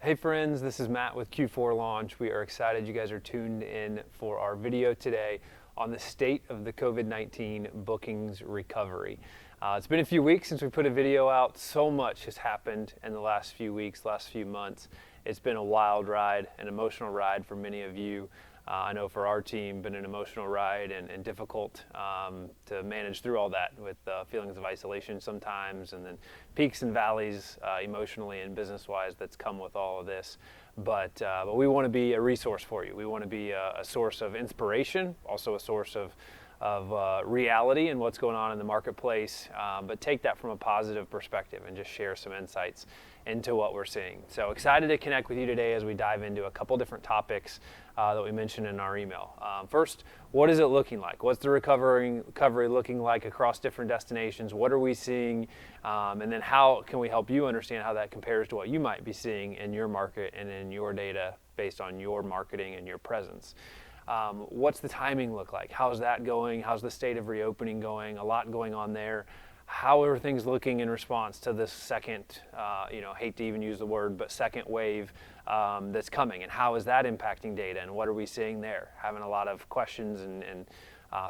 Hey friends, this is Matt with Q4Launch. We are excited you guys are tuned in for our video today on the state of the COVID-19 bookings recovery. It's been a few weeks since we put a video out. So much has happened in the last few weeks, last few months. It's been a wild ride, an emotional ride for many of you. I know for our team, been an emotional ride and difficult to manage through all that with feelings of isolation sometimes, and then peaks and valleys emotionally and business-wise that's come with all of this. But we want to be a resource for you. We want to be a source of inspiration, also a source of reality and what's going on in the marketplace, but take that from a positive perspective and just share some insights into what we're seeing. So excited to connect with you today as we dive into a couple different topics that we mentioned in our email. First, what is it looking like? What's the recovery looking like across different destinations? What are we seeing? And then how can we help you understand how that compares to what you might be seeing in your market and in your data based on your marketing and your presence? What's the timing look like? How's that going? How's the state of reopening going? A lot going on there. How are things looking in response to this second, hate to even use the word, but second wave that's coming? And how is that impacting data? And what are we seeing there? Having a lot of questions and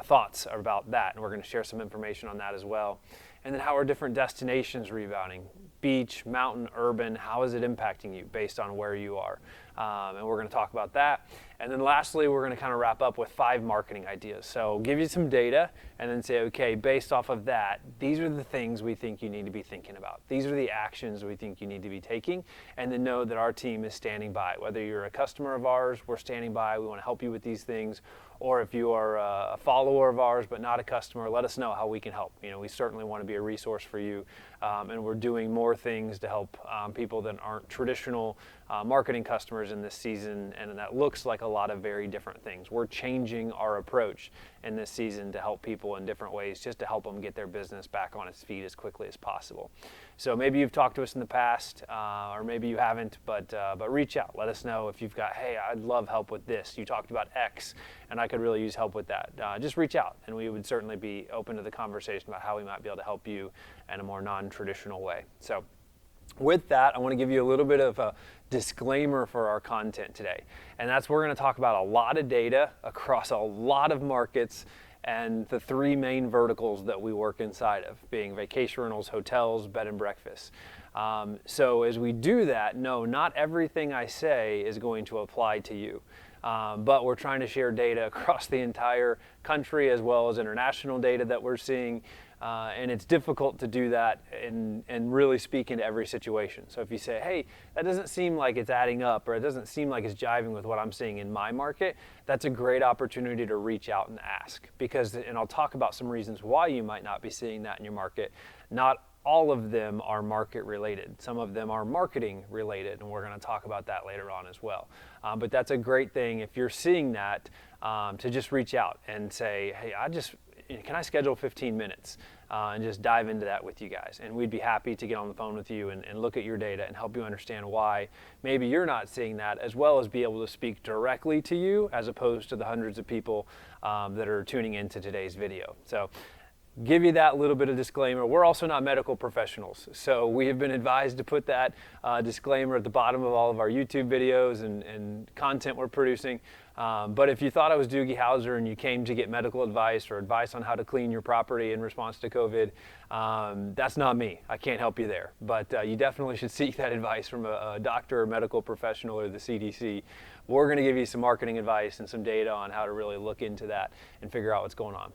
thoughts about that. And we're going to share some information on that as well. And then how are different destinations rebounding? Beach, mountain, urban, how is it impacting you based on where you are? And we're going to talk about that. And then lastly, we're going to kind of wrap up with 5 marketing ideas. So give you some data and then say, okay, based off of that, these are the things we think you need to be thinking about. These are the actions we think you need to be taking. And then know that our team is standing by. Whether you're a customer of ours, we're standing by. We want to help you with these things. Or if you are a follower of ours but not a customer, let us know how we can help. We certainly want to be a resource for you. And we're doing more things to help people that aren't traditional marketing customers in this season, and that looks like a lot of very different things. We're changing our approach in this season to help people in different ways, just to help them get their business back on its feet as quickly as possible. So maybe you've talked to us in the past, or maybe you haven't, but reach out. Let us know if you've got, hey, I'd love help with this. You talked about X, and I could really use help with that. Just reach out, and we would certainly be open to the conversation about how we might be able to help you in a more non-traditional way. So with that, I want to give you a little bit of a disclaimer for our content today. And that's we're going to talk about a lot of data across a lot of markets and the 3 main verticals that we work inside of, being vacation rentals, hotels, bed and breakfast. So as we do that, no, not everything I say is going to apply to you. But we're trying to share data across the entire country as well as international data that we're seeing. And it's difficult to do that and really speak into every situation. So if you say, hey, that doesn't seem like it's adding up, or it doesn't seem like it's jiving with what I'm seeing in my market, that's a great opportunity to reach out and ask. And I'll talk about some reasons why you might not be seeing that in your market. Not all of them are market related. Some of them are marketing related, and we're going to talk about that later on as well. But that's a great thing if you're seeing that, to just reach out and say, hey, can I schedule 15 minutes and just dive into that with you guys? And we'd be happy to get on the phone with you and look at your data and help you understand why maybe you're not seeing that, as well as be able to speak directly to you as opposed to the hundreds of people that are tuning into today's video. So give you that little bit of disclaimer. We're also not medical professionals, so we have been advised to put that disclaimer at the bottom of all of our YouTube videos and content we're producing. But if you thought I was Doogie Howser and you came to get medical advice or advice on how to clean your property in response to COVID, that's not me. I can't help you there. But you definitely should seek that advice from a doctor or medical professional or the CDC. We're going to give you some marketing advice and some data on how to really look into that and figure out what's going on.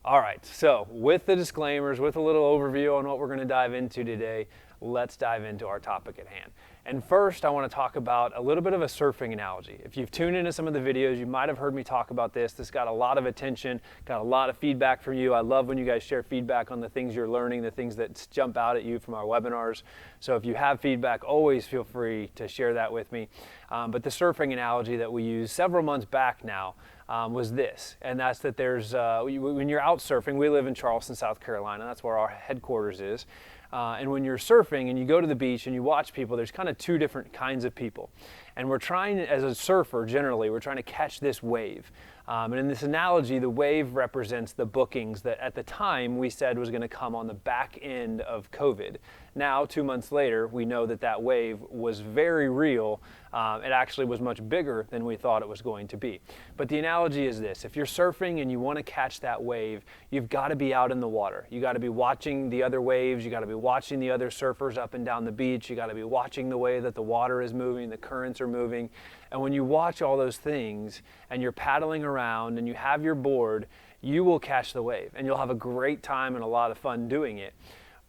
All right, so with the disclaimers, with a little overview on what we're going to dive into today, let's dive into our topic at hand. And first, I want to talk about a little bit of a surfing analogy. If you've tuned into some of the videos, you might have heard me talk about this. This got a lot of attention, got a lot of feedback from you. I love when you guys share feedback on the things you're learning, the things that jump out at you from our webinars. So if you have feedback, always feel free to share that with me. But the surfing analogy that we used several months back now was this, and that's that there's, when you're out surfing, we live in Charleston, South Carolina, that's where our headquarters is. And when you're surfing and you go to the beach and you watch people, there's kind of 2 different kinds of people. And we're trying, as a surfer generally, we're trying to catch this wave. And in this analogy, the wave represents the bookings that at the time we said was going to come on the back end of COVID. Now, 2 months later, we know that that wave was very real. It actually was much bigger than we thought it was going to be. But the analogy is this: if you're surfing and you want to catch that wave, you've got to be out in the water. You got to be watching the other waves. You got to be watching the other surfers up and down the beach. You got to be watching the way that the water is moving, the currents are moving. And when you watch all those things and you're paddling around and you have your board, you will catch the wave and you'll have a great time and a lot of fun doing it.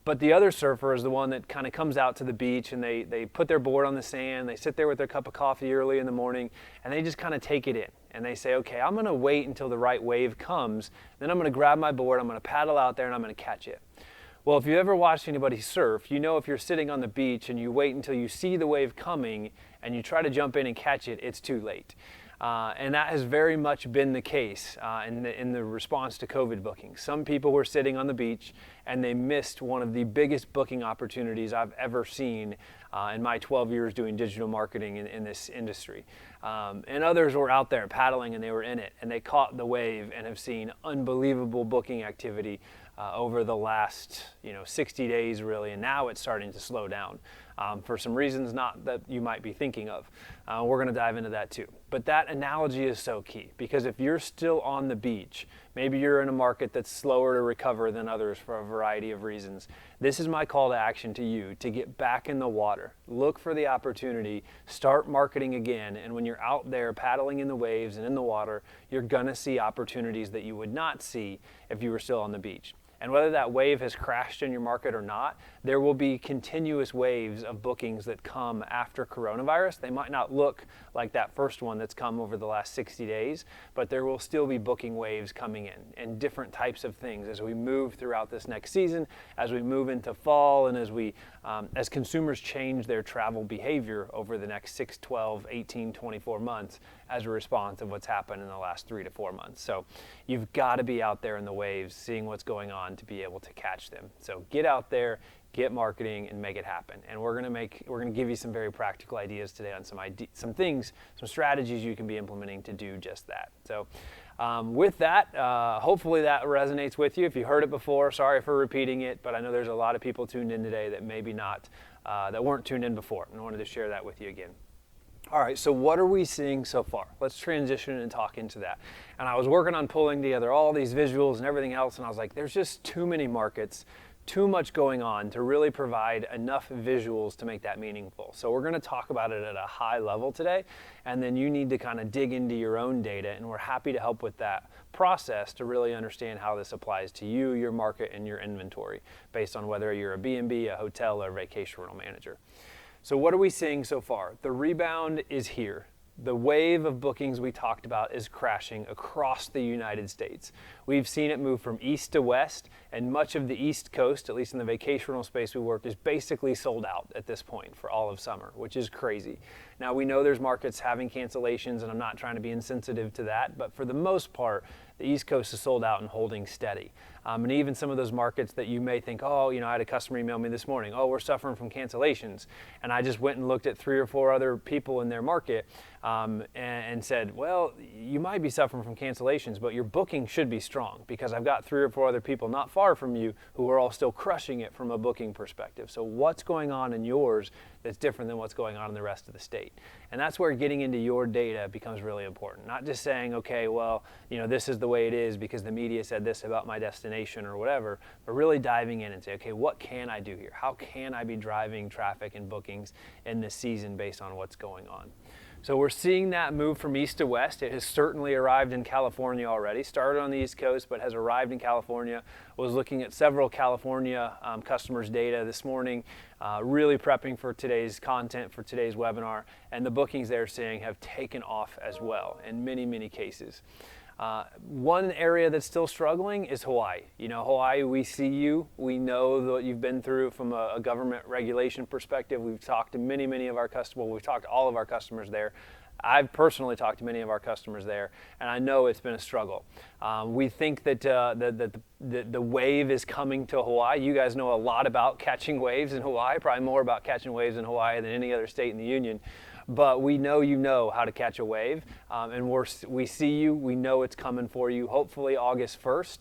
But the other surfer is the one that kind of comes out to the beach and they put their board on the sand, they sit there with their cup of coffee early in the morning, and they just kind of take it in. And they say, okay, I'm going to wait until the right wave comes, then I'm going to grab my board, I'm going to paddle out there, and I'm going to catch it. Well, if you ever watched anybody surf, you know if you're sitting on the beach and you wait until you see the wave coming and you try to jump in and catch it, it's too late. And that has very much been the case in the response to COVID bookings. Some people were sitting on the beach and they missed one of the biggest booking opportunities I've ever seen in my 12 years doing digital marketing in this industry. And others were out there paddling and they were in it and they caught the wave and have seen unbelievable booking activity over the last 60 days really, and now it's starting to slow down for some reasons not that you might be thinking of. We're going to dive into that too. But that analogy is so key, because if you're still on the beach, maybe you're in a market that's slower to recover than others for a variety of reasons, this is my call to action to you to get back in the water. Look for the opportunity, start marketing again, and when you're out there paddling in the waves and in the water, you're going to see opportunities that you would not see if you were still on the beach. And whether that wave has crashed in your market or not, there will be continuous waves of bookings that come after coronavirus. They might not look like that first one that's come over the last 60 days, but there will still be booking waves coming in and different types of things as we move throughout this next season, as we move into fall, and as consumers change their travel behavior over the next 6, 12, 18, 24 months as a response of what's happened in the last 3 to 4 months. So you've got to be out there in the waves, seeing what's going on to be able to catch them. So get out there, get marketing, and make it happen. And we're going to give you some very practical ideas today on some things, some strategies you can be implementing to do just that. So with that, hopefully that resonates with you. If you heard it before, sorry for repeating it, but I know there's a lot of people tuned in today that maybe not, that weren't tuned in before, and I wanted to share that with you again. All right, so what are we seeing so far? Let's transition and talk into that. And I was working on pulling together all these visuals and everything else, and I was like, there's just too many markets, too much going on to really provide enough visuals to make that meaningful. So we're going to talk about it at a high level today, and then you need to kind of dig into your own data, and we're happy to help with that process to really understand how this applies to you, your market, and your inventory based on whether you're a B&B, a hotel, or a vacation rental manager. So what are we seeing so far? The rebound is here. The wave of bookings we talked about is crashing across the United States. We've seen it move from east to west, and much of the East Coast, at least in the vacation rental space we work, is basically sold out at this point for all of summer, which is crazy. Now we know there's markets having cancellations, and I'm not trying to be insensitive to that, but for the most part, the East Coast is sold out and holding steady. And even some of those markets that you may think, I had a customer email me this morning, we're suffering from cancellations. And I just went and looked at 3 or 4 other people in their market and said, well, you might be suffering from cancellations, but your booking should be strong, because I've got 3 or 4 other people not far from you who are all still crushing it from a booking perspective. So what's going on in yours that's different than what's going on in the rest of the state? And that's where getting into your data becomes really important. Not just saying, okay, well, this is the way it is because the media said this about my destination or whatever, but really diving in and say, okay, what can I do here? How can I be driving traffic and bookings in this season based on what's going on? So we're seeing that move from east to west. It has certainly arrived in California already. Started on the East Coast, but has arrived in California. Was looking at several California customers' data this morning, really prepping for today's content, for today's webinar, and the bookings they're seeing have taken off as well in many, many cases. One area that's still struggling is Hawaii. Hawaii, we see you. We know what you've been through from a government regulation perspective. We've talked to many of our customers. We've talked to all of our customers there. I've personally talked to many of our customers there, and I know it's been a struggle. We think that the wave is coming to Hawaii. You guys know a lot about catching waves in Hawaii, probably more about catching waves in Hawaii than any other state in the union. but we know you know how to catch a wave, and we see you. We know it's coming for you. Hopefully August 1st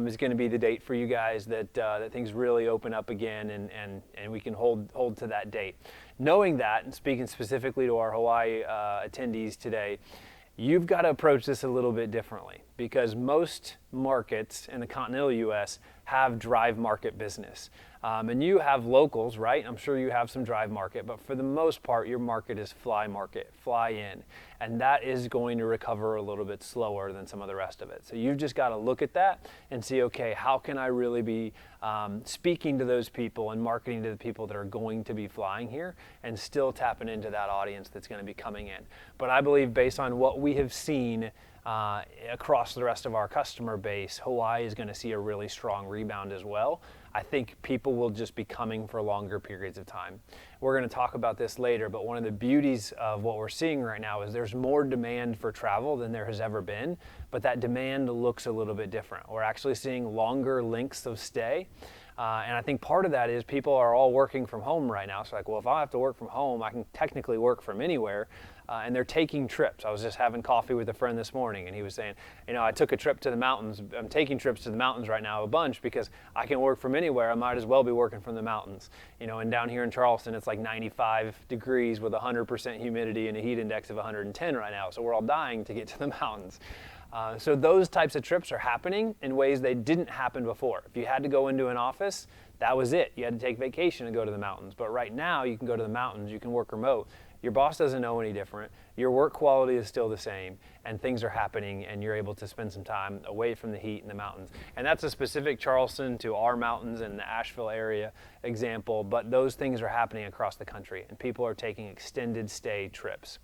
is going to be the date for you guys that things really open up again, and we can hold to that date. Knowing that, and speaking specifically to our Hawaii attendees today, you've got to approach this a little bit differently, because most markets in the continental U.S. have drive market business. And you have locals, right? I'm sure you have some drive market, but for the most part, your market is fly market, fly in. And that is going to recover a little bit slower than some of the rest of it. So you've just got to look at that and see, okay, how can I really be speaking to those people and marketing to the people that are going to be flying here and still tapping into that audience that's going to be coming in. But I believe based on what we have seen across the rest of our customer base, Hawaii is going to see a really strong rebound as well. I think people will just be coming for longer periods of time. We're going to talk about this later, but one of the beauties of what we're seeing right now is there's more demand for travel than there has ever been, but that demand looks a little bit different. We're actually seeing longer lengths of stay. And I think part of that is people are all working from home right now. So like, well, if I have to work from home, I can technically work from anywhere. And they're taking trips. I was just having coffee with a friend this morning, and he was saying, I took a trip to the mountains. I'm taking trips to the mountains right now a bunch because I can work from anywhere. I might as well be working from the mountains. And down here in Charleston, it's like 95 degrees with 100% humidity and a heat index of 110 right now. So we're all dying to get to the mountains. So those types of trips are happening in ways they didn't happen before. If you had to go into an office, that was it. You had to take vacation and go to the mountains. But right now, you can go to the mountains. You can work remote. Your boss doesn't know any different. Your work quality is still the same, and things are happening, and you're able to spend some time away from the heat in the mountains. And that's a specific Charleston to our mountains and the Asheville area example, but those things are happening across the country, and people are taking extended stay trips.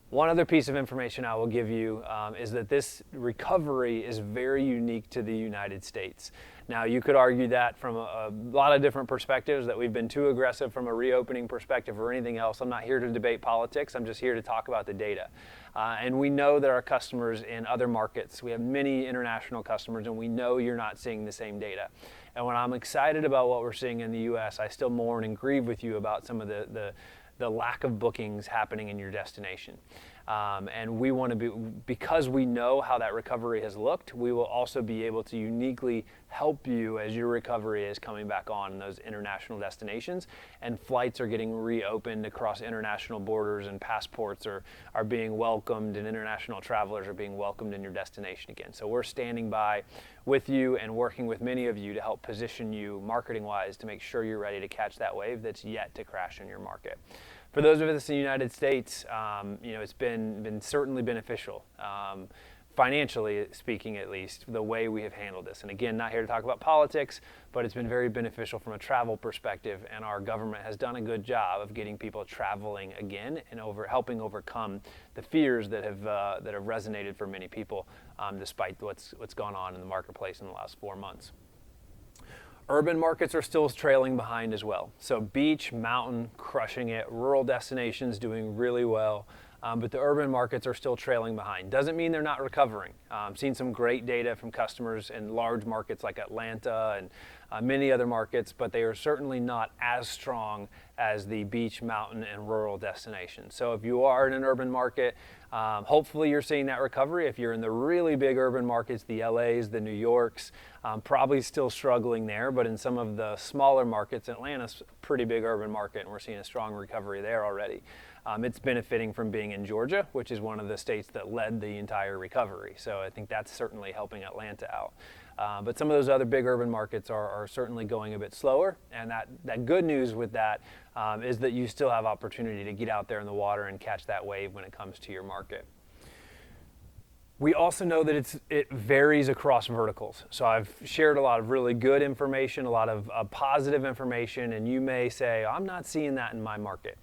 One other piece of information I will give you is that this recovery is very unique to the United States. Now, you could argue that from a lot of different perspectives, that we've been too aggressive from a reopening perspective or anything else. I'm not here to debate politics. I'm just here to talk about the data. And we know that our customers in other markets, we have many international customers, and we know you're not seeing the same data. And when I'm excited about what we're seeing in the U.S., I still mourn and grieve with you about some of the lack of bookings happening in your destination. And we want to because we know how that recovery has looked, we will also be able to uniquely help you as your recovery is coming back on in those international destinations, and flights are getting reopened across international borders, and passports are being welcomed, and international travelers are being welcomed in your destination again. So we're standing by with you and working with many of you to help position you marketing-wise to make sure you're ready to catch that wave that's yet to crash in your market. For those of us in the United States, it's been certainly beneficial, financially speaking at least, the way we have handled this. And again, not here to talk about politics, but it's been very beneficial from a travel perspective, and our government has done a good job of getting people traveling again and helping overcome the fears that have resonated for many people, despite what's gone on in the marketplace in the last 4 months. Urban markets are still trailing behind as well. So beach, mountain, crushing it. Rural destinations doing really well. But the urban markets are still trailing behind. Doesn't mean they're not recovering. Seen some great data from customers in large markets like Atlanta and many other markets, but they are certainly not as strong as the beach, mountain, and rural destinations. So if you are in an urban market, hopefully you're seeing that recovery. If you're in the really big urban markets, the LAs, the New Yorks, probably still struggling there, but in some of the smaller markets, Atlanta's a pretty big urban market, and we're seeing a strong recovery there already. It's benefiting from being in Georgia, which is one of the states that led the entire recovery. So I think that's certainly helping Atlanta out. But some of those other big urban markets are certainly going a bit slower. And that good news with that is that you still have opportunity to get out there in the water and catch that wave when it comes to your market. We also know that it varies across verticals. So I've shared a lot of really good information, a lot of positive information, and you may say, I'm not seeing that in my market.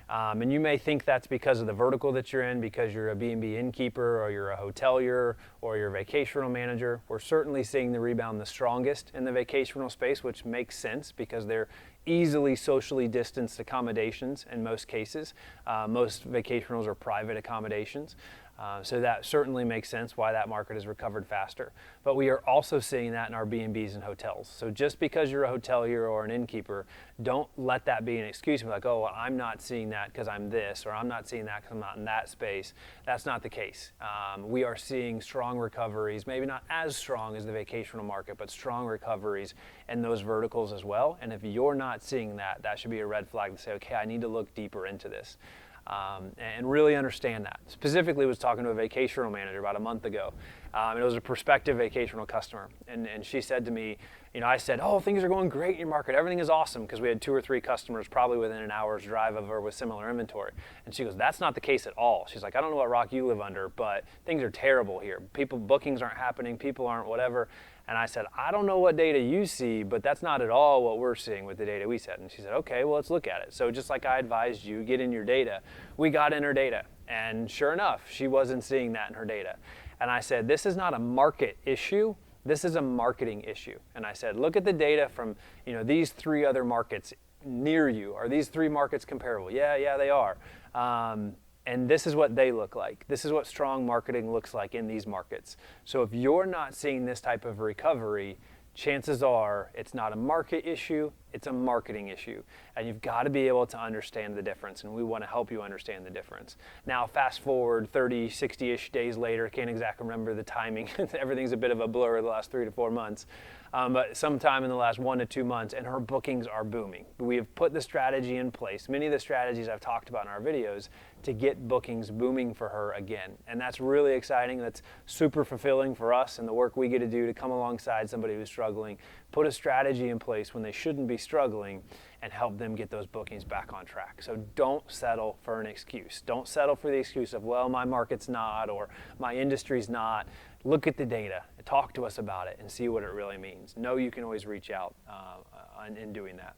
And you may think that's because of the vertical that you're in, because you're a B&B innkeeper, or you're a hotelier, or you're a vacation rental manager. We're certainly seeing the rebound the strongest in the vacation rental space, which makes sense because they're easily socially distanced accommodations in most cases. Most vacation rentals are private accommodations. So that certainly makes sense why that market has recovered faster. But we are also seeing that in our B&Bs and hotels. So just because you're a hotelier or an innkeeper, don't let that be an excuse. Be like, oh, well, I'm not seeing that because I'm this, or I'm not seeing that because I'm not in that space. That's not the case. We are seeing strong recoveries, maybe not as strong as the vacational market, but strong recoveries in those verticals as well. And if you're not seeing that, that should be a red flag to say, okay, I need to look deeper into this. And really understand that. Specifically, was talking to a vacational manager about a month ago. And it was a prospective vacational customer. And she said to me, I said, oh, things are going great in your market. Everything is awesome, because we had 2 or 3 customers probably within an hour's drive of her with similar inventory. And she goes, that's not the case at all. She's like, I don't know what rock you live under, but things are terrible here. Bookings aren't happening, people aren't whatever. And I said, I don't know what data you see, but that's not at all what we're seeing with the data we set. And she said, okay, well, let's look at it. So just like I advised you, get in your data. We got in her data. And sure enough, she wasn't seeing that in her data. And I said, this is not a market issue. This is a marketing issue. And I said, look at the data from these 3 other markets near you. Are these 3 markets comparable? Yeah, they are. And this is what they look like. This is what strong marketing looks like in these markets. So if you're not seeing this type of recovery, chances are it's not a market issue, it's a marketing issue. And you've got to be able to understand the difference, and we want to help you understand the difference. Now, fast forward 30, 60-ish days later, can't exactly remember the timing. Everything's a bit of a blur the last 3 to 4 months. But sometime in the last 1 to 2 months, and her bookings are booming. We have put the strategy in place, many of the strategies I've talked about in our videos, to get bookings booming for her again. And that's really exciting. That's super fulfilling for us and the work we get to do to come alongside somebody who's struggling, put a strategy in place when they shouldn't be struggling, and help them get those bookings back on track. So don't settle for an excuse. Don't settle for the excuse of, well, my market's not, or my industry's not. Look at the data, talk to us about it, and see what it really means. Know you can always reach out in doing that.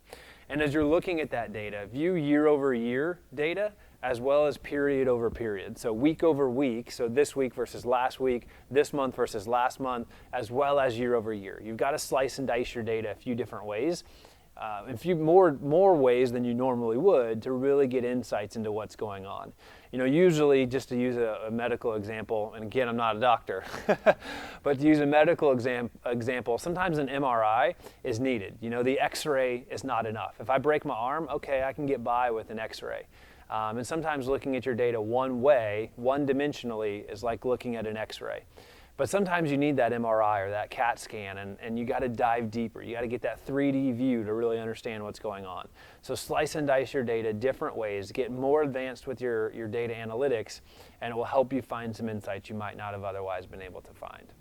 And as you're looking at that data, view year-over-year data as well as period over period. So week over week, so this week versus last week, this month versus last month, as well as year over year. You've got to slice and dice your data a few different ways. A few more ways than you normally would to really get insights into what's going on. Usually, just to use a medical example, and again, I'm not a doctor, but to use a medical example, sometimes an MRI is needed. The X-ray is not enough. If I break my arm, okay, I can get by with an X-ray. And sometimes looking at your data one way, one-dimensionally, is like looking at an X-ray. But sometimes you need that MRI or that CAT scan, and you got to dive deeper. You got to get that 3D view to really understand what's going on. So slice and dice your data different ways, get more advanced with your data analytics, and it will help you find some insights you might not have otherwise been able to find.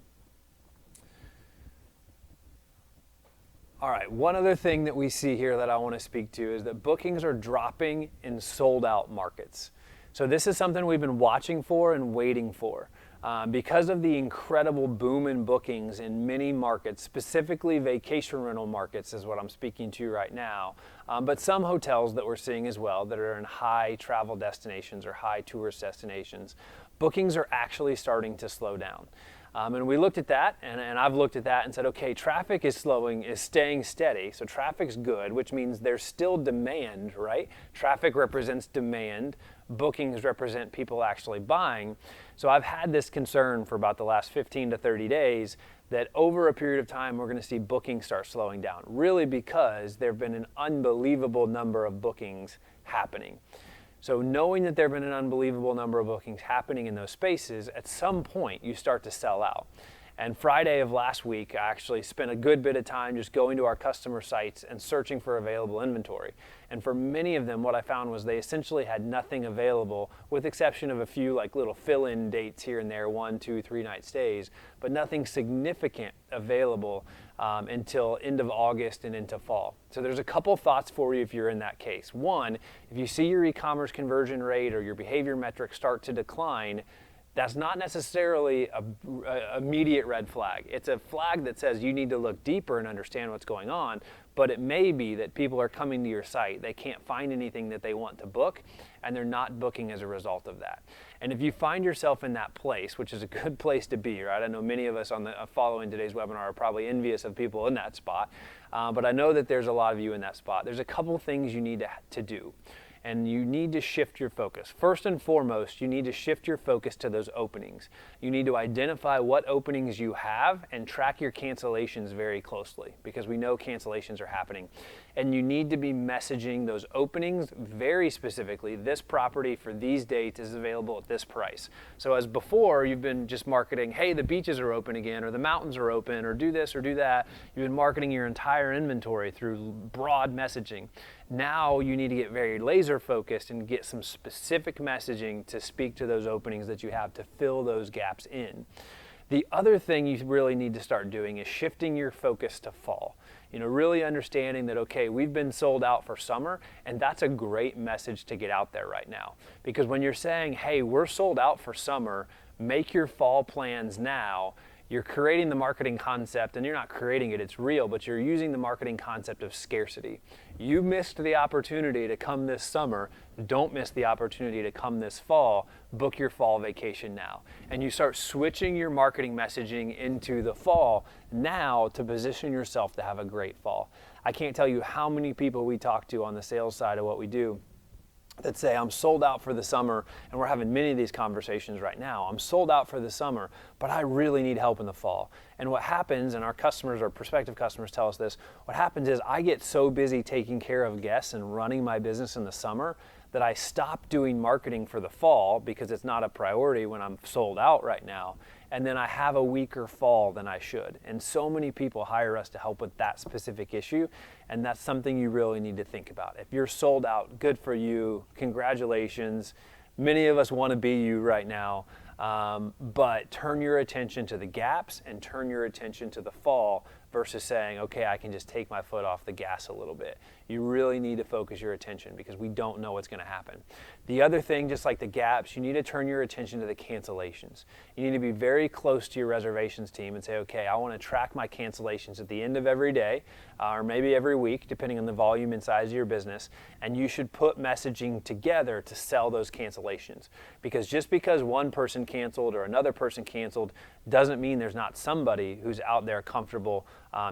All right, one other thing that we see here that I want to speak to is that bookings are dropping in sold-out markets. So this is something we've been watching for and waiting for. Because of the incredible boom in bookings in many markets, specifically vacation rental markets is what I'm speaking to right now, but some hotels that we're seeing as well that are in high travel destinations or high tourist destinations, bookings are actually starting to slow down. And we looked at that, and I've looked at that and said, okay, traffic is staying steady, so traffic's good, which means there's still demand, right? Traffic represents demand, bookings represent people actually buying. So I've had this concern for about the last 15 to 30 days that over a period of time, we're going to see bookings start slowing down, really because there have been an unbelievable number of bookings happening. So knowing that there have been an unbelievable number of bookings happening in those spaces, at some point you start to sell out. And Friday of last week, I actually spent a good bit of time just going to our customer sites and searching for available inventory. And for many of them, what I found was they essentially had nothing available, with exception of a few like little fill-in dates here and there, 1, 2, 3 night stays, but nothing significant available until end of August and into fall. So there's a couple thoughts for you if you're in that case. One, if you see your e-commerce conversion rate or your behavior metrics start to decline, that's not necessarily an immediate red flag. It's a flag that says you need to look deeper and understand what's going on, but it may be that people are coming to your site, they can't find anything that they want to book, and they're not booking as a result of that. And if you find yourself in that place, which is a good place to be, right? I know many of us following today's webinar are probably envious of people in that spot, but I know that there's a lot of you in that spot. There's a couple things you need to do. and you need to shift your focus. First and foremost, you need to shift your focus to those openings. You need to identify what openings you have and track your cancellations very closely, because we know cancellations are happening. And you need to be messaging those openings very specifically. This property for these dates is available at this price. So as before, you've been just marketing, hey, the beaches are open again, or the mountains are open, or do this or do that. You've been marketing your entire inventory through broad messaging. Now you need to get very laser focused and get some specific messaging to speak to those openings that you have to fill those gaps in. The other thing you really need to start doing is shifting your focus to fall. Really understanding that, okay, we've been sold out for summer, and that's a great message to get out there right now. Because when you're saying, hey, we're sold out for summer, make your fall plans now, you're creating the marketing concept, and you're not creating it, it's real, but you're using the marketing concept of scarcity. You missed the opportunity to come this summer, don't miss the opportunity to come this fall, book your fall vacation now. And you start switching your marketing messaging into the fall now to position yourself to have a great fall. I can't tell you how many people we talk to on the sales side of what we do that say, I'm sold out for the summer, and we're having many of these conversations right now. I'm sold out for the summer, but I really need help in the fall. And what happens, and our customers or prospective customers tell us this, what happens is I get so busy taking care of guests and running my business in the summer that I stop doing marketing for the fall because it's not a priority when I'm sold out right now. And then I have a weaker fall than I should. And so many people hire us to help with that specific issue, and that's something you really need to think about. If you're sold out, good for you, congratulations. Many of us want to be you right now, but turn your attention to the gaps and turn your attention to the fall versus saying, okay, I can just take my foot off the gas a little bit. You really need to focus your attention because we don't know what's going to happen. The other thing, just like the gaps, you need to turn your attention to the cancellations. You need to be very close to your reservations team and say, okay, I want to track my cancellations at the end of every day, or maybe every week, depending on the volume and size of your business, and you should put messaging together to sell those cancellations. Because just because one person canceled or another person canceled doesn't mean there's not somebody who's out there comfortable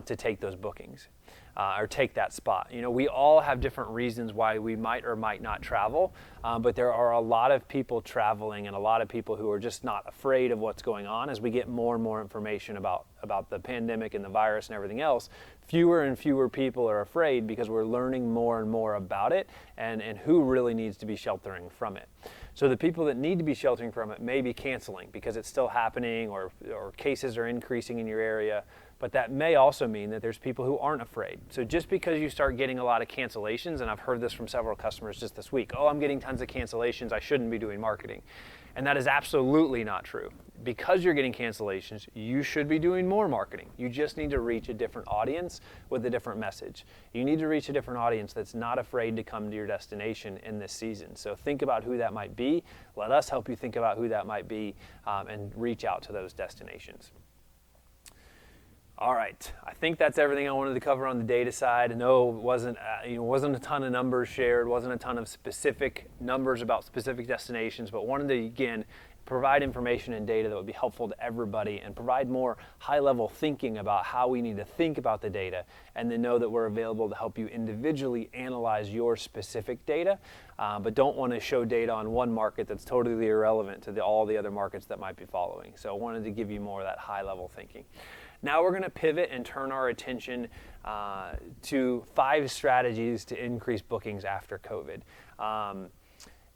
to take those bookings. Or take that spot. We all have different reasons why we might or might not travel, but there are a lot of people traveling and a lot of people who are just not afraid of what's going on. As we get more and more information about the pandemic and the virus and everything else, fewer and fewer people are afraid because we're learning more and more about it and who really needs to be sheltering from it. So the people that need to be sheltering from it may be canceling because it's still happening or cases are increasing in your area. But that may also mean that there's people who aren't afraid. So just because you start getting a lot of cancellations, and I've heard this from several customers just this week, oh, I'm getting tons of cancellations, I shouldn't be doing marketing. And that is absolutely not true. Because you're getting cancellations, you should be doing more marketing. You just need to reach a different audience with a different message. You need to reach a different audience that's not afraid to come to your destination in this season. So think about who that might be. Let us help you think about who that might be and reach out to those destinations. All right, I think that's everything I wanted to cover on the data side. I know it wasn't a ton of numbers shared, wasn't a ton of specific numbers about specific destinations, but wanted to, again, provide information and data that would be helpful to everybody and provide more high-level thinking about how we need to think about the data, and then know that we're available to help you individually analyze your specific data, but don't want to show data on one market that's totally irrelevant to all the other markets that might be following. So I wanted to give you more of that high-level thinking. Now we're going to pivot and turn our attention to 5 strategies to increase bookings after COVID.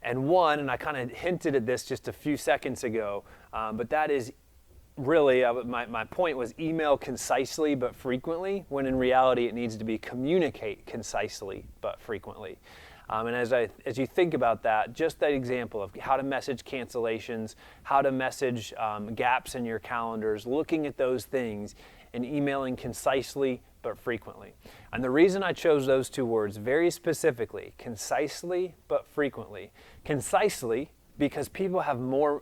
And I kind of hinted at this just a few seconds ago, but that is really, my point was email concisely but frequently, when in reality it needs to be communicate concisely but frequently. And as you think about that, just that example of how to message cancellations, how to message gaps in your calendars, looking at those things and emailing concisely but frequently. And the reason I chose those 2 words very specifically, concisely but frequently. Concisely because people have more,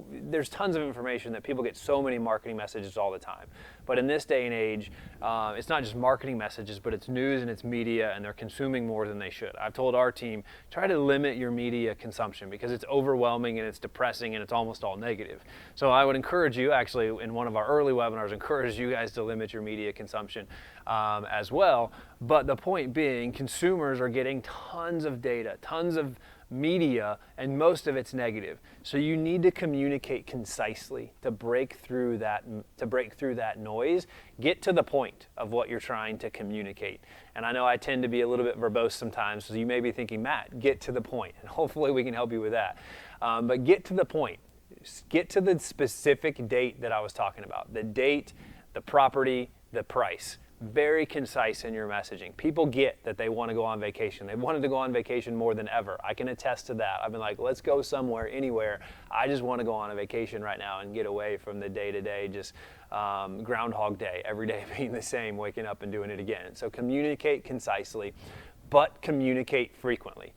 there's tons of information that people get so many marketing messages all the time. But in this day and age, it's not just marketing messages, but it's news and it's media, and they're consuming more than they should. I've told our team, try to limit your media consumption because it's overwhelming and it's depressing and it's almost all negative. So I would encourage you, actually in one of our early webinars, encourage you guys to limit your media consumption as well. But the point being, consumers are getting tons of data, tons of media, and most of it's negative. So you need to communicate concisely to break through that noise. Get to the point of what you're trying to communicate. And I know I tend to be a little bit verbose sometimes, so you may be thinking, Matt, get to the point, and hopefully we can help you with that. But get to the point. Get to the specific date that I was talking about. The date, the property, the price. Very concise in your messaging. People get that they want to go on vacation. They've wanted to go on vacation more than ever. I can attest to that. I've been like, let's go somewhere, anywhere. I just want to go on a vacation right now and get away from the day-to-day, just Groundhog Day, every day being the same, waking up and doing it again. So communicate concisely, but communicate frequently.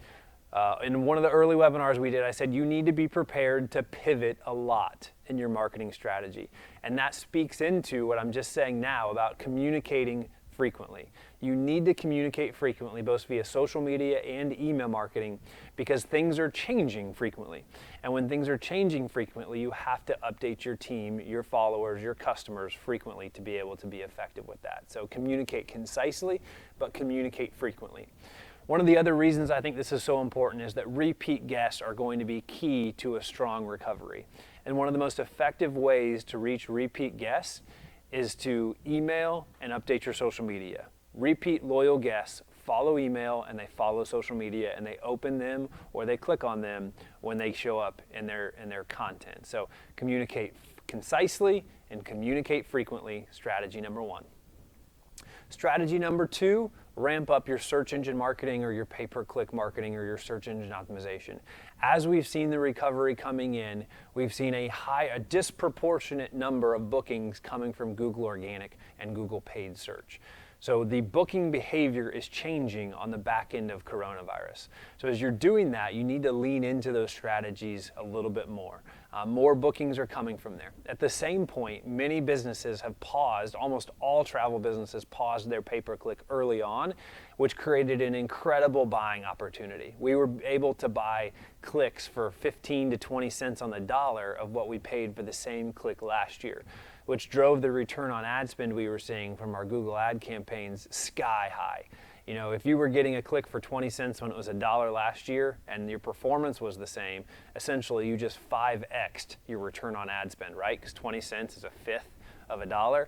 In one of the early webinars we did, I said you need to be prepared to pivot a lot in your marketing strategy. And that speaks into what I'm just saying now about communicating frequently. You need to communicate frequently, both via social media and email marketing, because things are changing frequently. And when things are changing frequently, you have to update your team, your followers, your customers frequently to be able to be effective with that. So communicate concisely, but communicate frequently. One of the other reasons I think this is so important is that repeat guests are going to be key to a strong recovery. And one of the most effective ways to reach repeat guests is to email and update your social media. Repeat loyal guests follow email and they follow social media and they open them or they click on them when they show up in their content. So communicate concisely and communicate frequently, strategy number 1. Strategy number 2, ramp up your search engine marketing or your pay-per-click marketing or your search engine optimization. As we've seen the recovery coming in, we've seen a disproportionate number of bookings coming from Google Organic and Google Paid Search. So the booking behavior is changing on the back end of coronavirus. So as you're doing that, you need to lean into those strategies a little bit more. More bookings are coming from there. At the same point, many businesses have paused, almost all travel businesses paused their pay-per-click early on, which created an incredible buying opportunity. We were able to buy clicks for 15 to 20 cents on the dollar of what we paid for the same click last year, which drove the return on ad spend we were seeing from our Google ad campaigns sky high. You know, if you were getting a click for 20 cents when it was $1 last year and your performance was the same, essentially you just 5x'd your return on ad spend, right? Because 20 cents is a fifth of $1.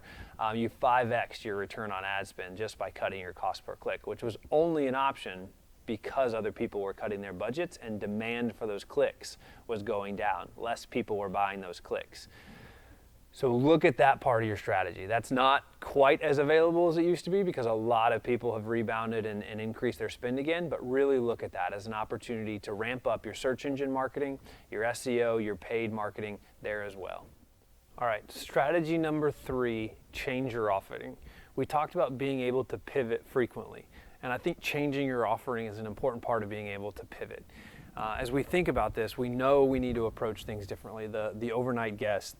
You 5x'd your return on ad spend just by cutting your cost per click, which was only an option because other people were cutting their budgets and demand for those clicks was going down. Less people were buying those clicks. So look at that part of your strategy. That's not quite as available as it used to be because a lot of people have rebounded and increased their spend again, but really look at that as an opportunity to ramp up your search engine marketing, your SEO, your paid marketing there as well. All right, strategy number 3, change your offering. We talked about being able to pivot frequently, and I think changing your offering is an important part of being able to pivot. As we think about this, we know we need to approach things differently. The overnight guest,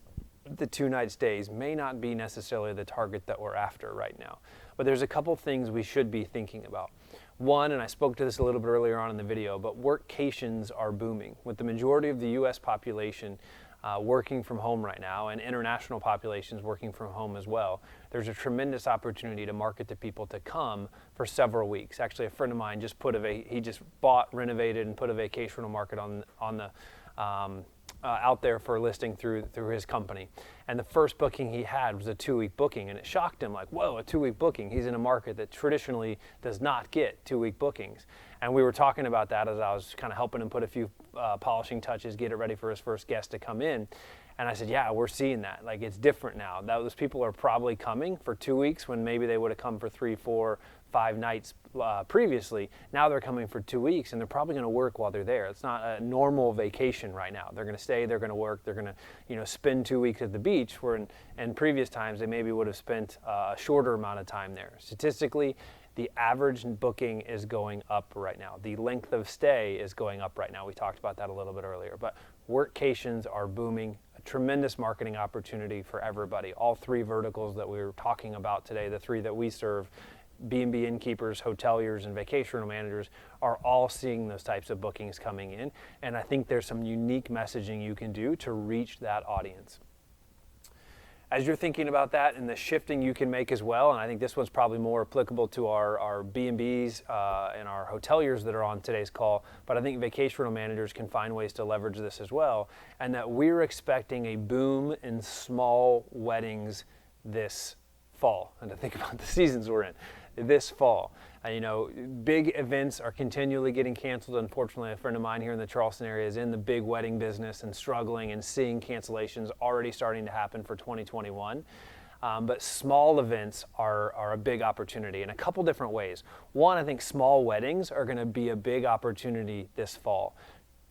the 2-night stays may not be necessarily the target that we're after right now. But there's a couple things we should be thinking about. One, and I spoke to this a little bit earlier on in the video, but workcations are booming. With the majority of the U.S. population working from home right now and international populations working from home as well, there's a tremendous opportunity to market to people to come for several weeks. Actually, a friend of mine just bought, renovated, and put a vacational market on the out there for a listing through his company. And the first booking he had was a 2-week booking, and it shocked him, like, whoa, a 2-week booking. He's in a market that traditionally does not get 2-week bookings. And we were talking about that as I was kind of helping him put a few polishing touches, get it ready for his first guest to come in. And I said, yeah, we're seeing that. Like, it's different now. Those people are probably coming for 2 weeks when maybe they would have come for 3, 4, 5 nights previously. Now they're coming for 2 weeks, and they're probably going to work while they're there. It's not a normal vacation right now. They're going to stay, they're going to work, they're going to spend 2 weeks at the beach, where in previous times they maybe would have spent a shorter amount of time there. Statistically, The average booking is going up right now. The length of stay is going up right now. We talked about that a little bit earlier, but workcations are booming. A tremendous marketing opportunity for everybody. All three verticals that we were talking about today, the three that we serve, B&B innkeepers, hoteliers, and vacation rental managers, are all seeing those types of bookings coming in. And I think there's some unique messaging you can do to reach that audience. As you're thinking about that and the shifting you can make as well, and I think this one's probably more applicable to our B&Bs and our hoteliers that are on today's call, but I think vacation rental managers can find ways to leverage this as well, and that we're expecting a boom in small weddings this fall, and to think about the seasons we're in this fall. Big events are continually getting canceled. Unfortunately, a friend of mine here in the Charleston area is in the big wedding business and struggling and seeing cancellations already starting to happen for 2021. But small events are a big opportunity in a couple different ways. One, I think small weddings are going to be a big opportunity this fall.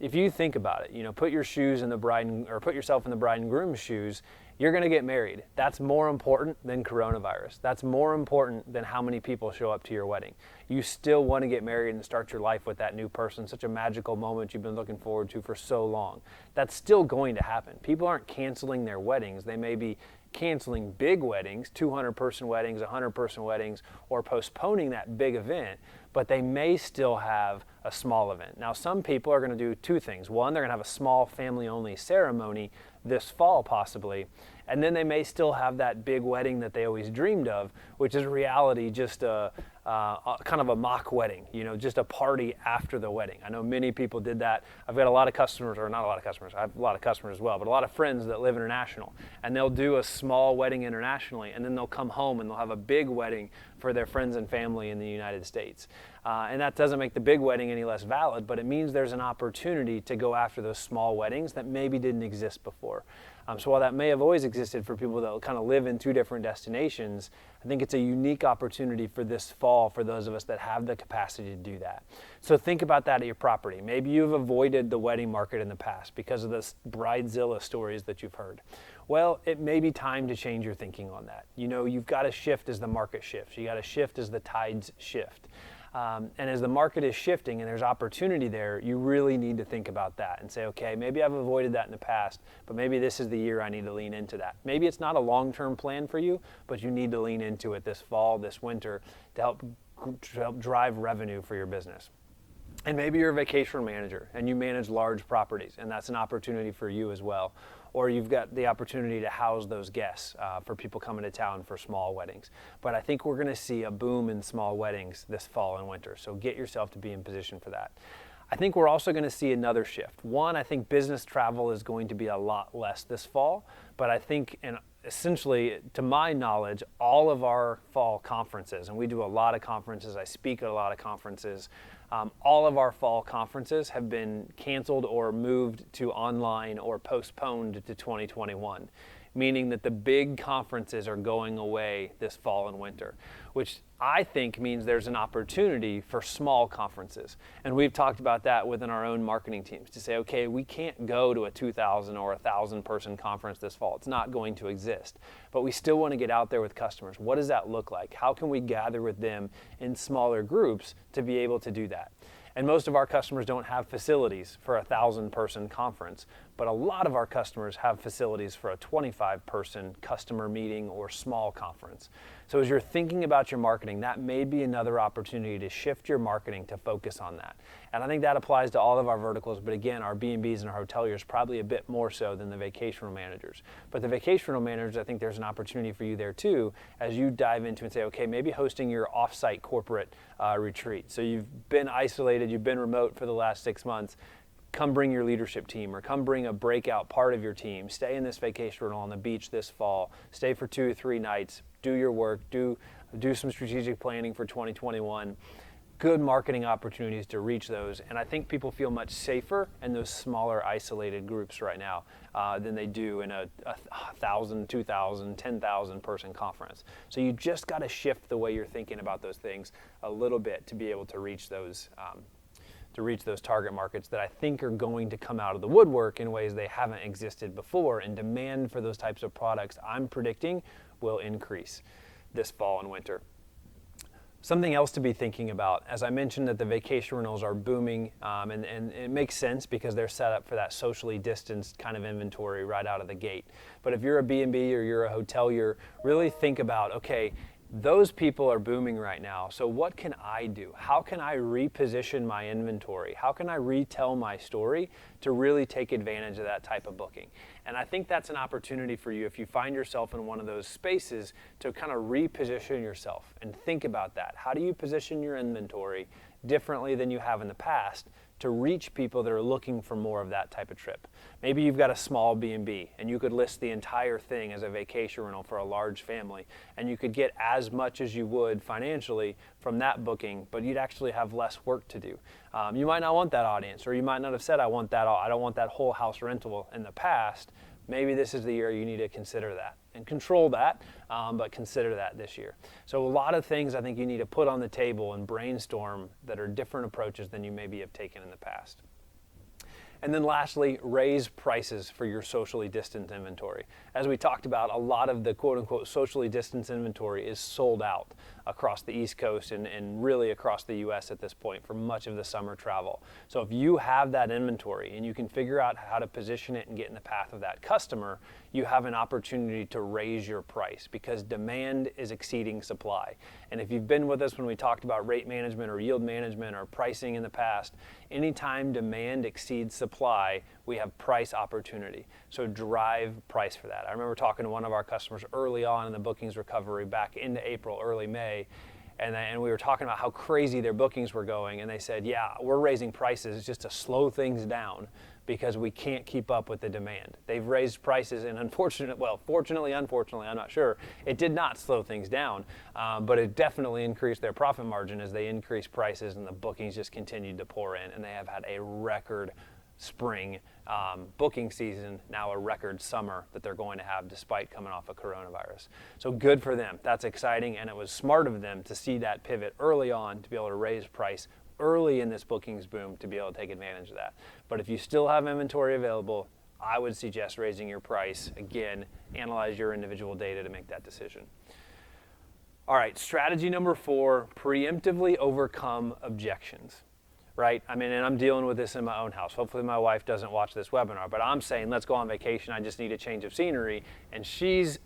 If you think about it, put yourself in the bride and groom's shoes. You're going to get married. That's more important than coronavirus. That's more important than how many people show up to your wedding. You still want to get married and start your life with that new person, such a magical moment you've been looking forward to for so long. That's still going to happen. People aren't canceling their weddings. They may be canceling big weddings, 200-person weddings, 100-person weddings, or postponing that big event, but they may still have a small event. Now, some people are going to do two things. One, they're going to have a small family-only ceremony this fall possibly, and then they may still have that big wedding that they always dreamed of, which is in reality just a kind of a mock wedding, just a party after the wedding. I know many people did that. I've got a lot of customers, or not a lot of customers, I have a lot of customers as well, but a lot of friends that live international, and they'll do a small wedding internationally, and then they'll come home and they'll have a big wedding for their friends and family in the United States. And that doesn't make the big wedding any less valid, but it means there's an opportunity to go after those small weddings that maybe didn't exist before. So while that may have always existed for people that kind of live in two different destinations, I think it's a unique opportunity for this fall for those of us that have the capacity to do that. So think about that at your property. Maybe you've avoided the wedding market in the past because of the Bridezilla stories that you've heard. Well, it may be time to change your thinking on that. You've got to shift as the market shifts. You got to shift as the tides shift. And as the market is shifting and there's opportunity there, you really need to think about that and say, okay, maybe I've avoided that in the past, but maybe this is the year I need to lean into that. Maybe it's not a long-term plan for you, but you need to lean into it this fall, this winter, to help drive revenue for your business. And maybe you're a vacation manager and you manage large properties, and that's an opportunity for you as well. Or you've got the opportunity to house those guests for people coming to town for small weddings. But I think we're going to see a boom in small weddings this fall and winter, so get yourself to be in position for that. I think we're also going to see another shift. One, I think business travel is going to be a lot less this fall, but I think, and essentially, to my knowledge, all of our fall conferences, and we do a lot of conferences, I speak at a lot of conferences, all of our fall conferences have been canceled or moved to online or postponed to 2021, meaning that the big conferences are going away this fall and winter, which I think means there's an opportunity for small conferences. And we've talked about that within our own marketing teams to say, okay, we can't go to a 2,000 or 1,000 person conference this fall. It's not going to exist. But we still want to get out there with customers. What does that look like? How can we gather with them in smaller groups to be able to do that? And most of our customers don't have facilities for a 1,000-person conference, but a lot of our customers have facilities for a 25-person customer meeting or small conference. So as you're thinking about your marketing, that may be another opportunity to shift your marketing to focus on that. And I think that applies to all of our verticals, but again, our B&Bs and our hoteliers probably a bit more so than the vacation rental managers. But the vacation rental managers, I think there's an opportunity for you there too, as you dive into and say, okay, maybe hosting your off-site corporate retreat. So you've been isolated, you've been remote for the last 6 months. Come bring your leadership team, or come bring a breakout part of your team. Stay in this vacation rental on the beach this fall. Stay for 2 or 3 nights. Do your work. Do some strategic planning for 2021. Good marketing opportunities to reach those. And I think people feel much safer in those smaller isolated groups right now than they do in a 1,000, 2,000, 10,000 person conference. So you just got to shift the way you're thinking about those things a little bit to be able to reach those target markets that I think are going to come out of the woodwork in ways they haven't existed before, and demand for those types of products I'm predicting will increase this fall and winter. Something else to be thinking about, as I mentioned that the vacation rentals are booming, and it makes sense because they're set up for that socially distanced kind of inventory right out of the gate. But if you're a B&B or you're a hotelier, really think about, okay, those people are booming right now, so what can I do? How can I reposition my inventory? How can I retell my story to really take advantage of that type of booking? And I think that's an opportunity for you if you find yourself in one of those spaces to kind of reposition yourself and think about that. How do you position your inventory differently than you have in the past to reach people that are looking for more of that type of trip? Maybe you've got a small B&B and you could list the entire thing as a vacation rental for a large family, and you could get as much as you would financially from that booking, but you'd actually have less work to do. You might not want that audience, or you might not have said, I don't want that whole house rental in the past. Maybe this is the year you need to consider that and control that, but consider that this year. So a lot of things I think you need to put on the table and brainstorm that are different approaches than you maybe have taken in the past. And then lastly, raise prices for your socially distant inventory. As we talked about, a lot of the quote-unquote socially distanced inventory is sold out across the East Coast and really across the U.S. at this point for much of the summer travel. So if you have that inventory and you can figure out how to position it and get in the path of that customer, you have an opportunity to raise your price because demand is exceeding supply. And if you've been with us when we talked about rate management or yield management or pricing in the past, anytime demand exceeds supply, we have price opportunity. So drive price for that. I remember talking to one of our customers early on in the bookings recovery back into April, early May, and we were talking about how crazy their bookings were going, and they said, yeah, we're raising prices just to slow things down because we can't keep up with the demand. They've raised prices, and fortunately, unfortunately, I'm not sure, it did not slow things down, but it definitely increased their profit margin as they increased prices and the bookings just continued to pour in, and they have had a record spring booking season, now a record summer that they're going to have despite coming off of coronavirus. So good for them. That's exciting, and it was smart of them to see that pivot early on to be able to raise price early in this bookings boom to be able to take advantage of that. But if you still have inventory available, I would suggest raising your price. Again, analyze your individual data to make that decision. All right, strategy number 4, preemptively overcome objections. Right? I mean, and I'm dealing with this in my own house. Hopefully my wife doesn't watch this webinar, but I'm saying, let's go on vacation. I just need a change of scenery. And she's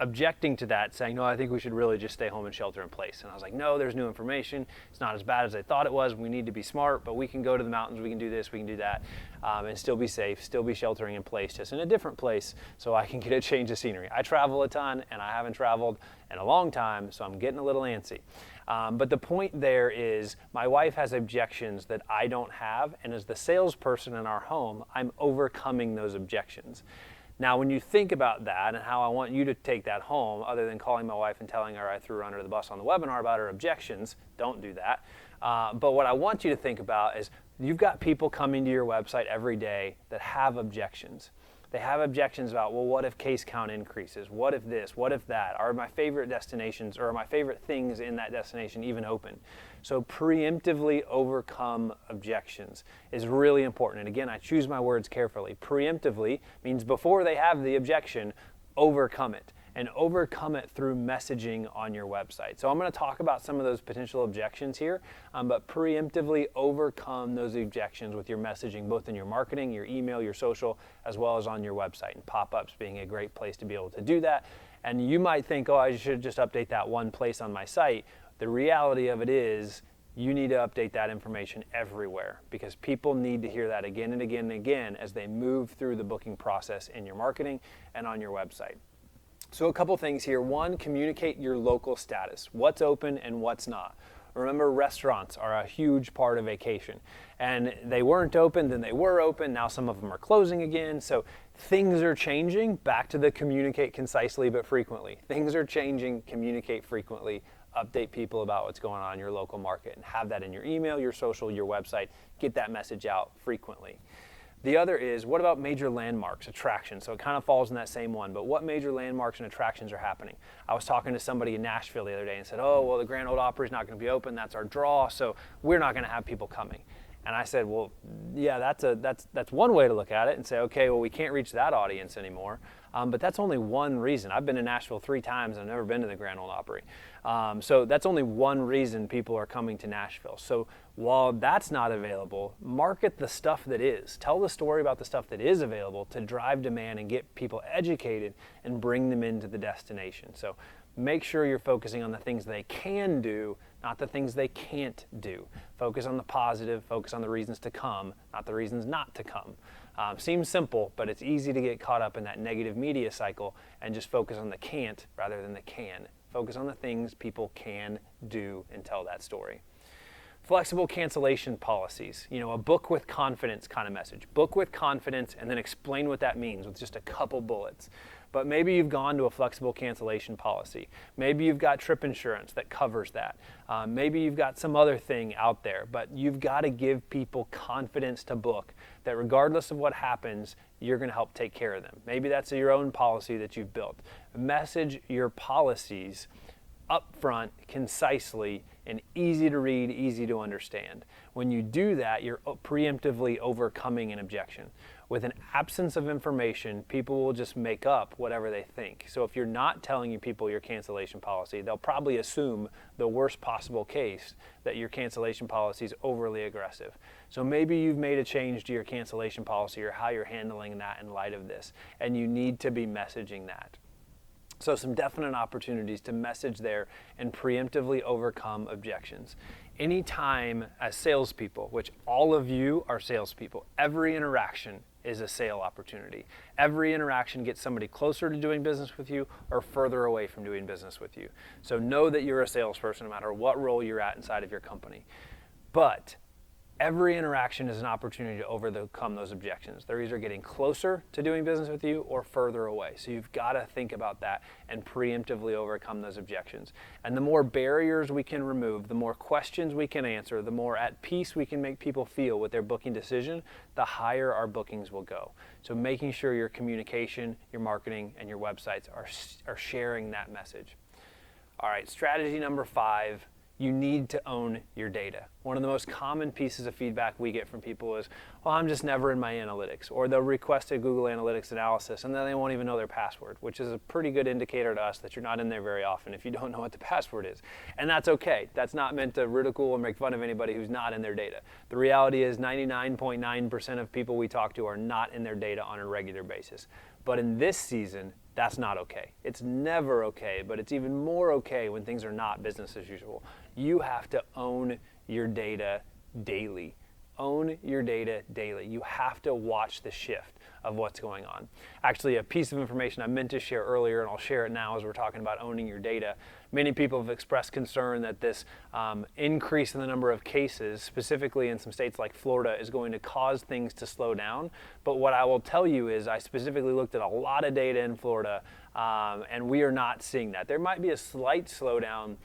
objecting to that, saying, no, I think we should really just stay home and shelter in place. And I was like, no, there's new information. It's not as bad as I thought it was. We need to be smart, but we can go to the mountains. We can do this, we can do that, and still be safe, still be sheltering in place, just in a different place so I can get a change of scenery. I travel a ton, and I haven't traveled in a long time, so I'm getting a little antsy. But the point there is my wife has objections that I don't have, and as the salesperson in our home, I'm overcoming those objections. Now, when you think about that and how I want you to take that home, other than calling my wife and telling her I threw her under the bus on the webinar about her objections, don't do that. But what I want you to think about is you've got people coming to your website every day that have objections. They have objections about, well, what if case count increases? What if this? What if that? Are my favorite destinations or are my favorite things in that destination even open? So preemptively overcome objections is really important. And again, I choose my words carefully. Preemptively means before they have the objection, overcome it. And overcome it through messaging on your website. So I'm going to talk about some of those potential objections here, but preemptively overcome those objections with your messaging, both in your marketing, your email, your social, as well as on your website. And pop-ups being a great place to be able to do that. And you might think, oh, I should just update that one place on my site. The reality of it is you need to update that information everywhere because people need to hear that again and again and again as they move through the booking process in your marketing and on your website. So a couple things here. One, communicate your local status. What's open and what's not. Remember, restaurants are a huge part of vacation. And they weren't open, then they were open. Now some of them are closing again. So things are changing. Back to the communicate concisely but frequently. Things are changing. Communicate frequently. Update people about what's going on in your local market and have that in your email, your social, your website. Get that message out frequently. The other is, what about major landmarks, attractions? So it kind of falls in that same one, but what major landmarks and attractions are happening? I was talking to somebody in Nashville the other day and said, oh, well, the Grand Ole Opry is not going to be open. That's our draw, so we're not going to have people coming. And I said, well, yeah, that's one way to look at it and say, okay, well, we can't reach that audience anymore. But that's only one reason. I've been to Nashville 3 times. I've never been to the Grand Ole Opry. So that's only one reason people are coming to Nashville. So while that's not available, market the stuff that is. Tell the story about the stuff that is available to drive demand and get people educated and bring them into the destination. So make sure you're focusing on the things they can do, not the things they can't do. Focus on the positive, focus on the reasons to come, not the reasons not to come. Seems simple, but it's easy to get caught up in that negative media cycle and just focus on the can't rather than the can. Focus on the things people can do and tell that story. Flexible cancellation policies, a book with confidence kind of message. Book with confidence and then explain what that means with just a couple bullets. But maybe you've gone to a flexible cancellation policy. Maybe you've got trip insurance that covers that. Maybe you've got some other thing out there, but you've got to give people confidence to book that regardless of what happens, you're going to help take care of them. Maybe that's your own policy that you've built. Message your policies upfront, concisely, and easy to read, easy to understand. When you do that, you're preemptively overcoming an objection. With an absence of information, people will just make up whatever they think. So if you're not telling people your cancellation policy, they'll probably assume the worst possible case that your cancellation policy is overly aggressive. So maybe you've made a change to your cancellation policy or how you're handling that in light of this, and you need to be messaging that. So some definite opportunities to message there and preemptively overcome objections. Anytime as salespeople, which all of you are salespeople, every interaction is a sale opportunity. Every interaction gets somebody closer to doing business with you or further away from doing business with you. So know that you're a salesperson no matter what role you're at inside of your company. But every interaction is an opportunity to overcome those objections. They're either getting closer to doing business with you or further away. So you've got to think about that and preemptively overcome those objections. And the more barriers we can remove, the more questions we can answer, the more at peace we can make people feel with their booking decision, the higher our bookings will go. So making sure your communication, your marketing, and your websites are sharing that message. All right, strategy number 5. You need to own your data. One of the most common pieces of feedback we get from people is, well, I'm just never in my analytics. Or they'll request a Google Analytics analysis and then they won't even know their password, which is a pretty good indicator to us that you're not in there very often if you don't know what the password is. And that's okay. That's not meant to ridicule or make fun of anybody who's not in their data. The reality is 99.9% of people we talk to are not in their data on a regular basis. But in this season, that's not okay. It's never okay, but it's even more okay when things are not business as usual. You have to own your data daily. Own your data daily. You have to watch the shift of what's going on. Actually, a piece of information I meant to share earlier, and I'll share it now as we're talking about owning your data. Many people have expressed concern that this increase in the number of cases, specifically in some states like Florida, is going to cause things to slow down. But what I will tell you is I specifically looked at a lot of data in Florida, and we are not seeing that. There might be a slight slowdown.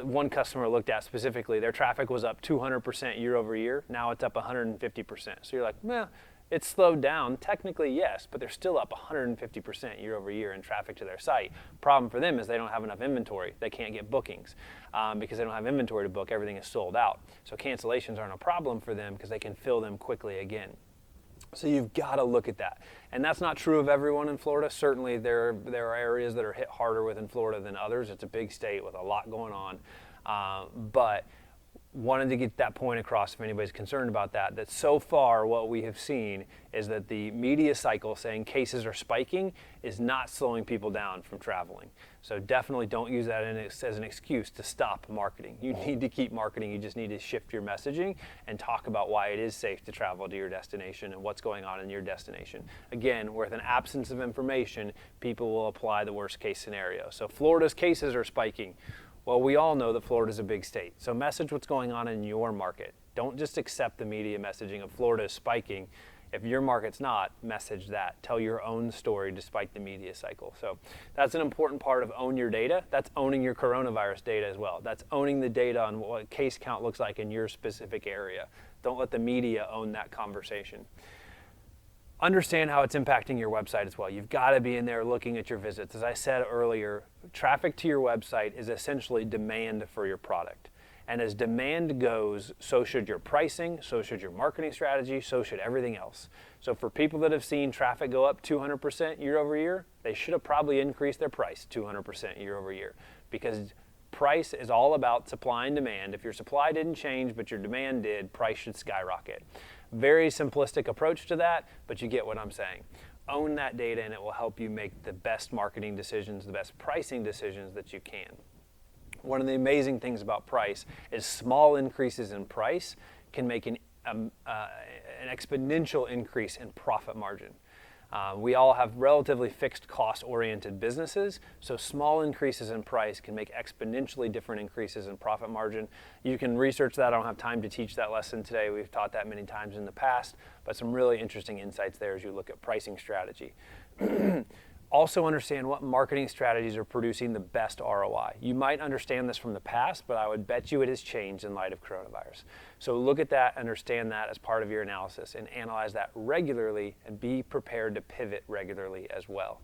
One customer looked at specifically, their traffic was up 200% year over year. Now it's up 150%. So you're like, well, it's slowed down. Technically, yes, but they're still up 150% year over year in traffic to their site. Problem for them is they don't have enough inventory. They can't get bookings because they don't have inventory to book. Everything is sold out. So cancellations aren't a problem for them because they can fill them quickly again. So you've got to look at that. And that's not true of everyone in Florida. Certainly there are areas that are hit harder within Florida than others. It's a big state with a lot going on. But wanted to get that point across if anybody's concerned about that, that so far what we have seen is that the media cycle saying cases are spiking is not slowing people down from traveling. So definitely don't use that as an excuse to stop marketing. You need to keep marketing. You just need to shift your messaging and talk about why it is safe to travel to your destination and what's going on in your destination. Again, with an absence of information, people will apply the worst case scenario. So Florida's cases are spiking. Well, we all know that Florida's a big state. So message what's going on in your market. Don't just accept the media messaging of Florida is spiking. If your market's not, message that. Tell your own story despite the media cycle. So that's an important part of own your data. That's owning your coronavirus data as well. That's owning the data on what case count looks like in your specific area. Don't let the media own that conversation. Understand how it's impacting your website as well. You've got to be in there looking at your visits. As I said earlier, traffic to your website is essentially demand for your product. And as demand goes, so should your pricing, so should your marketing strategy, so should everything else. So for people that have seen traffic go up 200% year over year, they should have probably increased their price 200% year over year because Price is all about supply and demand. If your supply didn't change, but your demand did, price should skyrocket. Very simplistic approach to that, but you get what I'm saying. Own that data and it will help you make the best marketing decisions, the best pricing decisions that you can. One of the amazing things about price is small increases in price can make an exponential increase in profit margin. We all have relatively fixed cost-oriented businesses, so small increases in price can make exponentially different increases in profit margin. You can research that. I don't have time to teach that lesson today. We've taught that many times in the past, but some really interesting insights there as you look at pricing strategy. Also understand what marketing strategies are producing the best ROI. You might understand this from the past, but I would bet you it has changed in light of coronavirus. So look at that, understand that as part of your analysis, and analyze that regularly and be prepared to pivot regularly as well.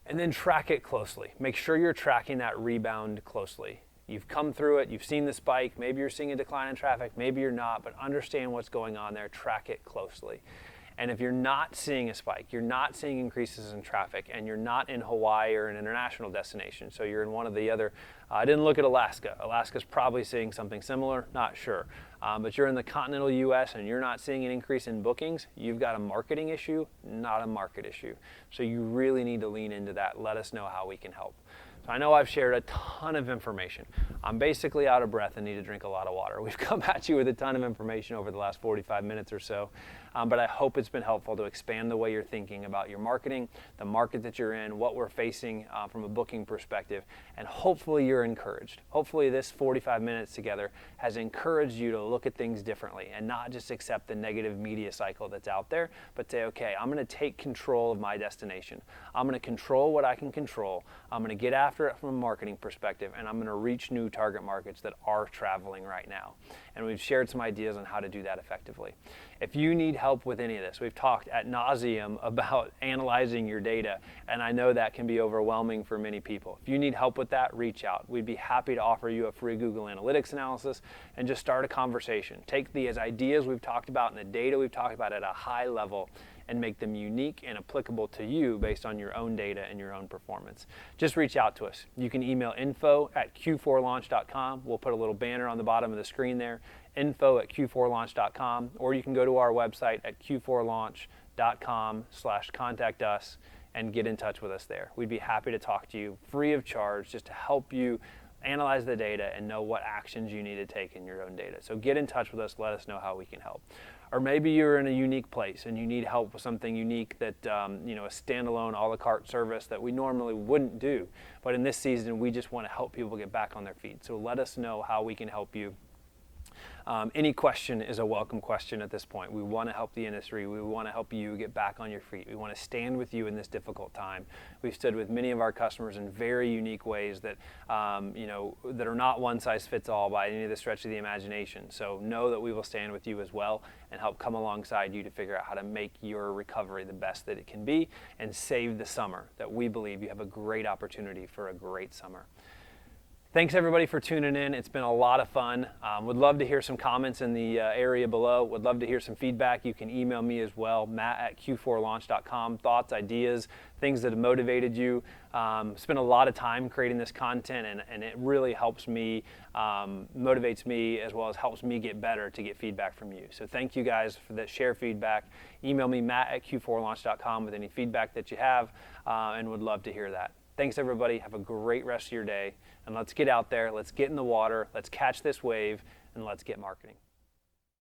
And then track it closely. Make sure you're tracking that rebound closely. You've come through it, you've seen the spike, maybe you're seeing a decline in traffic, maybe you're not, but understand what's going on there, track it closely. And if you're not seeing a spike, you're not seeing increases in traffic, and you're not in Hawaii or an international destination, so you're in one of the other, I didn't look at Alaska. Alaska's probably seeing something similar, not sure. But you're in the continental US and you're not seeing an increase in bookings, you've got a marketing issue, not a market issue. So you really need to lean into that. Let us know how we can help. So I know I've shared a ton of information. I'm basically out of breath and need to drink a lot of water. We've come at you with a ton of information over the last 45 minutes or so, but I hope it's been helpful to expand the way you're thinking about your marketing, the market that you're in, what we're facing from a booking perspective, and hopefully you're encouraged. Hopefully this 45 minutes together has encouraged you to look at things differently and not just accept the negative media cycle that's out there, but say, okay, I'm going to take control of my destination. I'm going to control what I can control. I'm going to get after it from a marketing perspective, and I'm going to reach new target markets that are traveling right now. And we've shared some ideas on how to do that effectively. If you need help with any of this, we've talked ad nauseum about analyzing your data, and I know that can be overwhelming for many people. If you need help with that, reach out. We'd be happy to offer you a free Google Analytics analysis and just start a conversation. Take the ideas we've talked about and the data we've talked about at a high level and make them unique and applicable to you based on your own data and your own performance. Just reach out to us. You can email info@Q4Launch.com. We'll put a little banner on the bottom of the screen there, info@Q4Launch.com, or you can go to our website at Q4Launch.com/contact us and get in touch with us there. We'd be happy to talk to you free of charge just to help you analyze the data and know what actions you need to take in your own data. So get in touch with us, let us know how we can help. Or maybe you're in a unique place and you need help with something unique that, a standalone a la carte service that we normally wouldn't do. But in this season, we just want to help people get back on their feet. So let us know how we can help you. Any question is a welcome question at this point. We want to help the industry. We want to help you get back on your feet. We want to stand with you in this difficult time. We've stood with many of our customers in very unique ways that, that are not one size fits all by any of the stretch of the imagination. So know that we will stand with you as well and help come alongside you to figure out how to make your recovery the best that it can be and save the summer, that we believe you have a great opportunity for a great summer. Thanks everybody for tuning in. It's been a lot of fun. Would love to hear some comments in the area below. Would love to hear some feedback. You can email me as well, matt@Q4Launch.com. Thoughts, ideas, things that have motivated you. Spent a lot of time creating this content and it really helps me, motivates me, as well as helps me get better to get feedback from you. So thank you guys for that. Share feedback. Email me, matt@Q4Launch.com with any feedback that you have, and would love to hear that. Thanks everybody. Have a great rest of your day. And let's get out there. Let's get in the water. Let's catch this wave and let's get marketing.